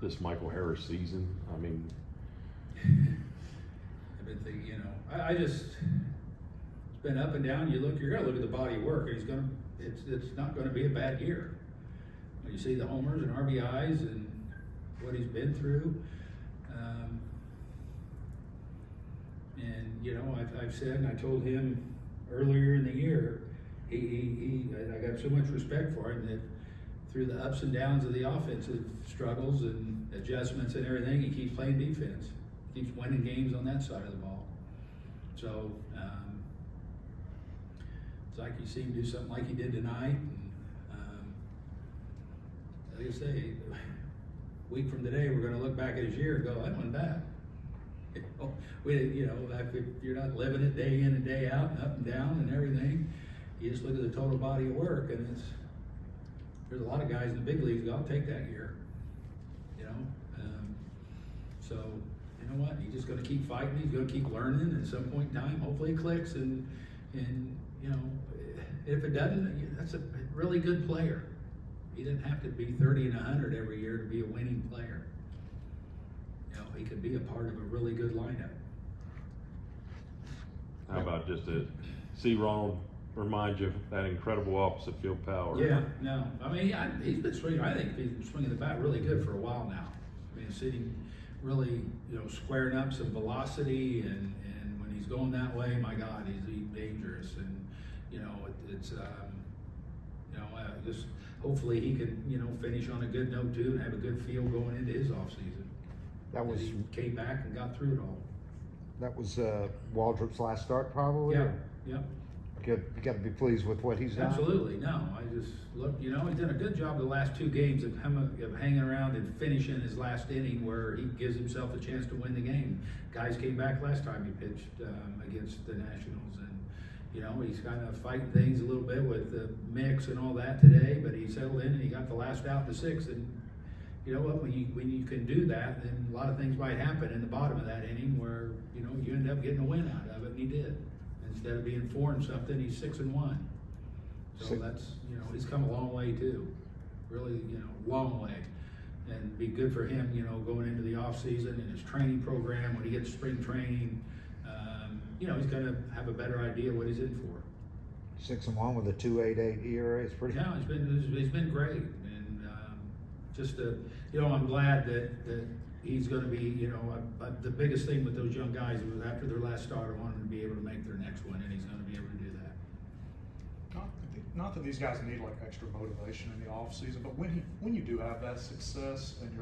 this Michael Harris season? I mean, I've been thinking, you know, I just, it's been up and down. You're gonna look at the body of work, and it's not gonna be a bad year. When you see the homers and RBIs and what he's been through, and you know, I've said, and I told him earlier in the year, I got so much respect for him that through the ups and downs of the offensive struggles and adjustments and everything, he keeps playing defense. Keeps winning games on that side of the ball. So it's like you see him do something like he did tonight. And, like I say, a week from today, we're going to look back at his year and go, that wasn't bad. If you're not living it day in and day out, and up and down and everything, you just look at the total body of work, and there's a lot of guys in the big leagues go, I'll take that year. You know, so you know what? He's just going to keep fighting. He's going to keep learning, and at some point in time, hopefully it clicks. And you know, if it doesn't, that's a really good player. He didn't have to be 30 and 100 every year to be a winning player. You know, he could be a part of a really good lineup. how about just to see Ronald remind you of that incredible opposite field power? Yeah, no, I mean, he's been swinging. I think he's been swinging the bat really good for a while now. I mean, sitting really, you know, squaring up some velocity, and when he's going that way, my God, he's dangerous. And you know, it's you know, just hopefully he can, you know, finish on a good note too, and have a good feel going into his off season. He came back and got through it all. That was Waldrep's last start, probably. Yeah. Good. You got to be pleased with what he's done. Absolutely. No, I just look. You know, he's done a good job the last two games of hanging around and finishing his last inning, where he gives himself a chance to win the game. Guys came back last time he pitched against the Nationals, and you know, he's kind of fighting things a little bit with the mix and all that today. But he settled in and he got the last out in the sixth. And you know what? When you can do that, then a lot of things might happen in the bottom of that inning, where you know you end up getting a win out of it, and he did. Instead of being 4-something, he's 6-1. So that's, you know, he's come a long way too. Really, you know, long way. And be good for him, you know, going into the off season and his training program when he gets spring training. You know, he's gonna have a better idea what he's in for. 6-1 with a 2.88 ERA. It's pretty. Yeah, he's been great, and you know, I'm glad that he's going to be, you know, the biggest thing with those young guys was after their last start, I want them to be able to make their next one, and he's going to be able to do that. Not that these guys need like extra motivation in the off season, but when you do have that success and you're